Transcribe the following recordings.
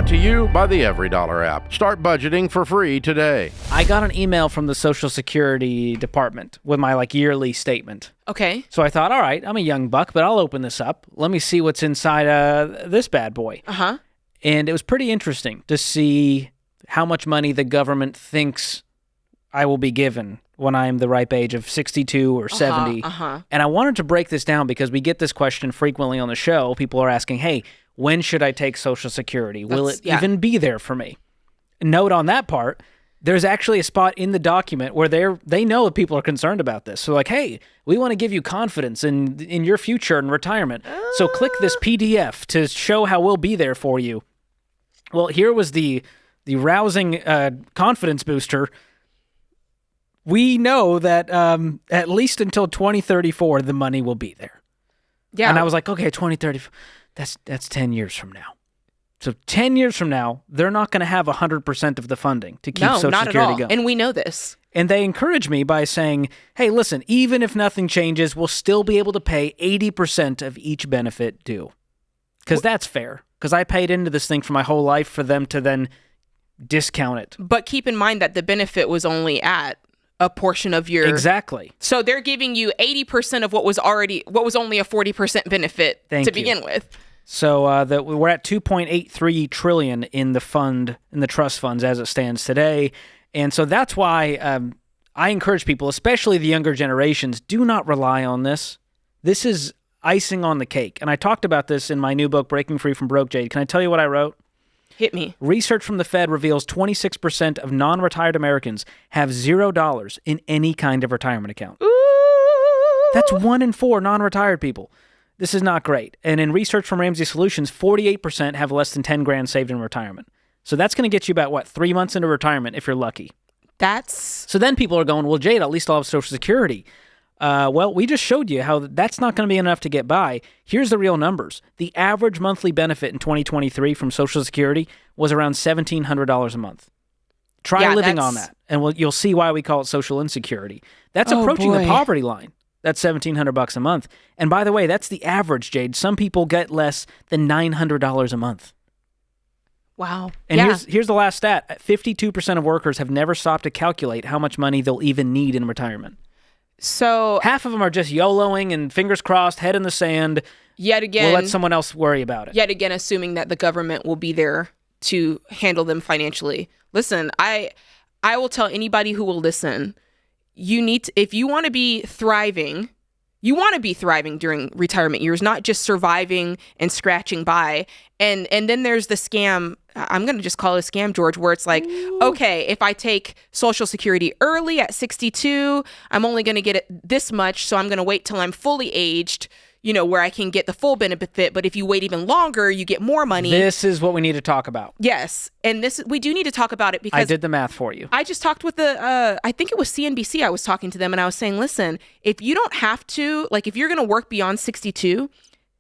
Brought to you by the EveryDollar app. Start budgeting for free today. I got an email from the Social Security Department with my yearly statement. Okay. So I thought, all right, I'm a young buck, but I'll open this up. Let me see what's inside this bad boy. Uh-huh. And it was pretty interesting to see how much money the government thinks I will be given when I'm the ripe age of 62 or 70. And I wanted to break this down because we get this question frequently on the show. People are asking, hey, when should I take Social Security? Will it even be there for me? Note on that part, there's actually a spot in the document where they know that people are concerned about this. So hey, we want to give you confidence in your future and retirement. So click this PDF to show how we'll be there for you. Well, here was the rousing confidence booster. We know that at least until 2034, the money will be there. Yeah. And I was like, okay, 2034, that's 10 years from now. So 10 years from now, they're not going to have 100% of the funding to keep Social Security going. And we know this. And they encourage me by saying, hey, listen, even if nothing changes, we'll still be able to pay 80% of each benefit due. Because that's fair. Because I paid into this thing for my whole life for them to then discount it. But keep in mind that the benefit was only at a portion of your... Exactly. So they're giving you 80% of what was only a 40% benefit begin with. So we're at $2.83 trillion in the trust funds as it stands today. And so that's why I encourage people, especially the younger generations, do not rely on this. This is icing on the cake. And I talked about this in my new book, Breaking Free from Broke, Jade. Can I tell you what I wrote? Hit me. Research from the Fed reveals 26% of non-retired Americans have $0 in any kind of retirement account. Ooh. That's 1 in 4 non-retired people. This is not great. And in research from Ramsey Solutions, 48% have less than 10 grand saved in retirement. So that's going to get you about, 3 months into retirement if you're lucky. So then people are going, well, Jade, at least I'll have Social Security. Well, we just showed you how that's not going to be enough to get by. Here's the real numbers. The average monthly benefit in 2023 from Social Security was around $1,700 a month. Try living on that, and you'll see why we call it social insecurity. That's approaching the poverty line. That's $1,700 a month. And by the way, that's the average, Jade. Some people get less than $900 a month. Wow. And here's the last stat. 52% of workers have never stopped to calculate how much money they'll even need in retirement. So half of them are just YOLOing and fingers crossed, head in the sand. Yet again, we'll let someone else worry about it. Yet again, assuming that the government will be there to handle them financially. Listen, I will tell anybody who will listen, if you want to be thriving, you want to be thriving during retirement years, not just surviving and scratching by. And then there's the scam. I'm going to just call it a scam, George, where it's like, okay, if I take Social Security early at 62, I'm only going to get it this much. So I'm going to wait till I'm fully aged, where I can get the full benefit. But if you wait even longer, you get more money. This is what we need to talk about. Yes. And we do need to talk about it because I did the math for you. I just talked with I think it was CNBC. I was talking to them and I was saying, listen, if you don't have to, if you're going to work beyond 62,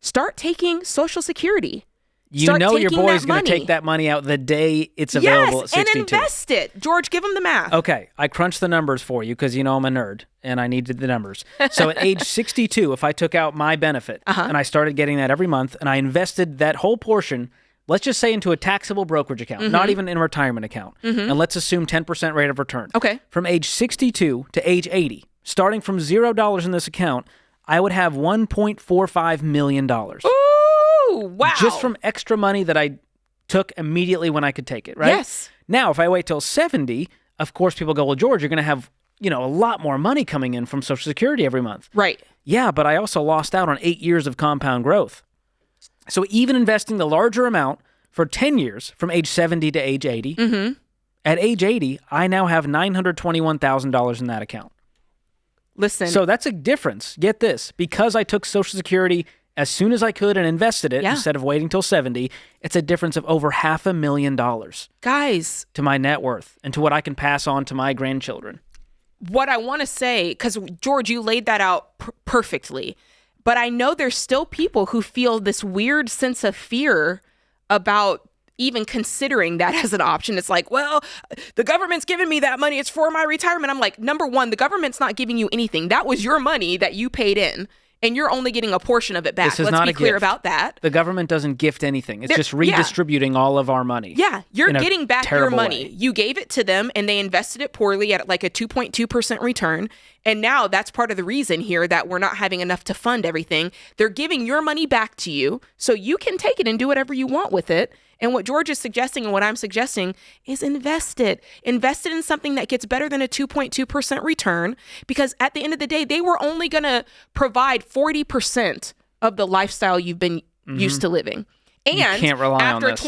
start taking Social Security. Your boy's going to take that money out the day it's available at 62. And invest it. George, give him the math. Okay, I crunched the numbers for you because I'm a nerd and I needed the numbers. So at age 62, if I took out my benefit and I started getting that every month and I invested that whole portion, let's just say into a taxable brokerage account, not even in a retirement account, and let's assume 10% rate of return. Okay. From age 62 to age 80, starting from $0 in this account, I would have $1.45 million. Wow. Just from extra money that I took immediately when I could take it, right? Yes. Now, if I wait till 70, of course, people go, well, George, you're going to have, a lot more money coming in from Social Security every month. Right. Yeah, but I also lost out on 8 years of compound growth. So even investing the larger amount for 10 years from age 70 to age 80, at age 80, I now have $921,000 in that account. Listen. So that's a difference. Get this. Because I took Social Security as soon as I could and invested it instead of waiting till 70, it's a difference of over $500,000. Guys. To my net worth and to what I can pass on to my grandchildren. What I want to say, because George, you laid that out perfectly, but I know there's still people who feel this weird sense of fear about even considering that as an option. It's like, well, the government's giving me that money. It's for my retirement. I'm like, number one, the government's not giving you anything. That was your money that you paid in. and you're only getting a portion of it back. This is Let's not be a clear gift. about that. The government doesn't gift anything. It's just redistributing all of our money. Yeah, you're getting back your money. Way. You gave it to them, and they invested it poorly at like a 2.2% return. And now that's part of the reason here that we're not having enough to fund everything. They're giving your money back to you, so you can take it and do whatever you want with it. And what George is suggesting and what I'm suggesting is invest it. Invest it in something that gets better than a 2.2% return, because at the end of the day, they were only going to provide 40% of the lifestyle you've been used to living. And you can't rely after on this.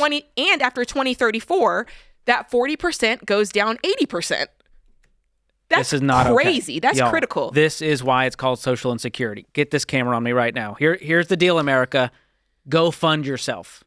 After 2034, that 40% goes down 80%. That's this is not crazy. Okay. That's Y'all, critical. This is why it's called social insecurity. Get this camera on me right now. Here's the deal, America. Go fund yourself.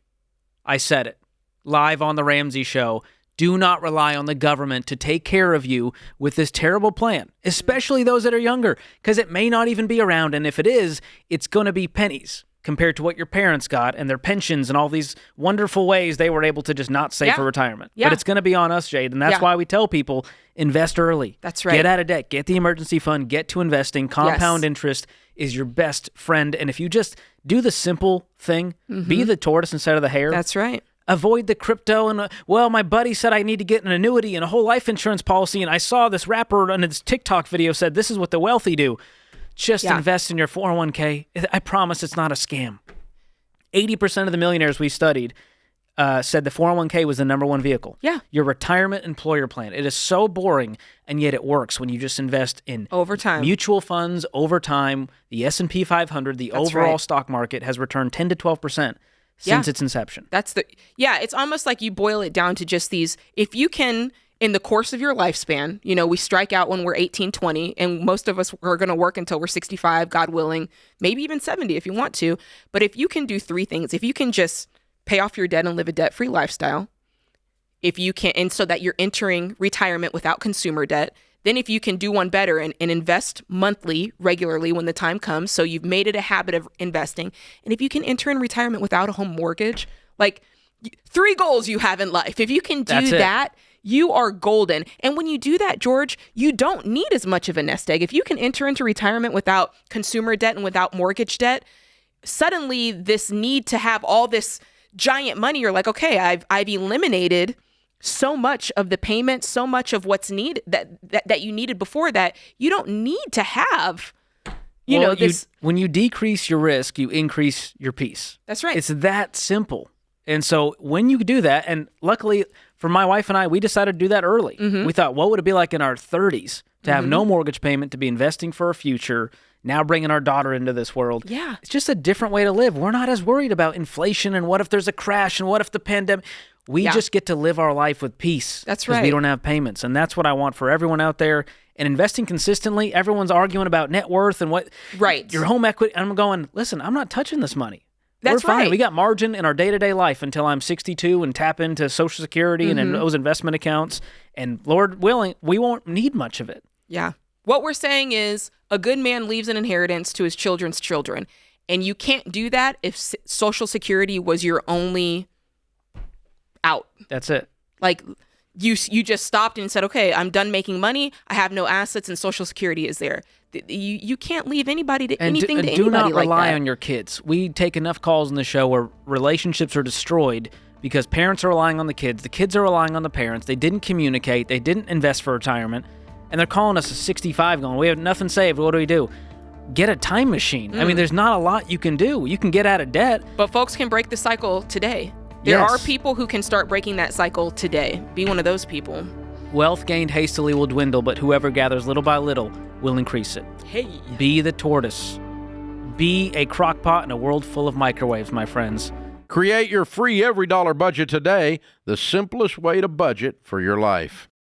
I said it. Live on the Ramsey show. Do not rely on the government to take care of you with this terrible plan, especially those that are younger, because it may not even be around. And if it is, it's going to be pennies compared to what your parents got and their pensions and all these wonderful ways they were able to just not save for retirement. Yeah. But it's going to be on us, Jade. And that's why we tell people, invest early. That's right. Get out of debt. Get the emergency fund. Get to investing. Compound interest is your best friend. And if you just do the simple thing, be the tortoise instead of the hare. That's right. Avoid the crypto and, well, my buddy said I need to get an annuity and a whole life insurance policy, and I saw this rapper on his TikTok video said this is what the wealthy do. Just invest in your 401k. I promise it's not a scam. 80% of the millionaires we studied said the 401k was the number one vehicle. Yeah. Your retirement employer plan. It is so boring, and yet it works when you just invest in over time. Mutual funds over time. The S&P 500, the overall stock market has returned 10 to 12% since its inception. It's almost like you boil it down to just these. If you can, in the course of your lifespan, we strike out when we're 18, 20, and most of us are going to work until we're 65, God willing, maybe even 70 if you want to. But if you can do three things, if you can just pay off your debt and live a debt-free lifestyle, if you can, and so that you're entering retirement without consumer debt, then if you can do one better and invest monthly, regularly when the time comes, so you've made it a habit of investing, and if you can enter in retirement without a home mortgage, like 3 goals you have in life, if you can do that, you are golden. And when you do that, George, you don't need as much of a nest egg. If you can enter into retirement without consumer debt and without mortgage debt, suddenly this need to have all this giant money, you're like, okay, I've eliminated so much of the payment, so much of what's needed that you needed before that. You don't need to have, this. When you decrease your risk, you increase your peace. That's right. It's that simple. And so when you do that, and luckily for my wife and I, we decided to do that early. We thought, what would it be like in our 30s to have no mortgage payment, to be investing for a future, now bringing our daughter into this world. Yeah. It's just a different way to live. We're not as worried about inflation and what if there's a crash and what if the pandemic. We just get to live our life with peace. That's right. Because we don't have payments. And that's what I want for everyone out there. And investing consistently, everyone's arguing about net worth and what your home equity. And I'm going, listen, I'm not touching this money. That's We're fine. right. We got margin in our day-to-day life until I'm 62 and tap into Social Security and those investment accounts. And Lord willing, we won't need much of it. Yeah. What we're saying is a good man leaves an inheritance to his children's children. And you can't do that if Social Security was your only out. That's it. Like you just stopped and said, okay, I'm done making money. I have no assets and Social Security is there. You can't leave anybody to anything to anybody do not like rely that. on your kids. We take enough calls in the show where relationships are destroyed because parents are relying on the kids are relying on the parents. They didn't communicate. They didn't invest for retirement. And they're calling us at 65 going, we have nothing saved. What do we do? Get a time machine. I mean, there's not a lot you can do. You can get out of debt. But folks can break the cycle today. There are people who can start breaking that cycle today. Be one of those people. Wealth gained hastily will dwindle, but whoever gathers little by little will increase it. Hey. Be the tortoise. Be a crock pot in a world full of microwaves, my friends. Create your free every dollar budget today, the simplest way to budget for your life.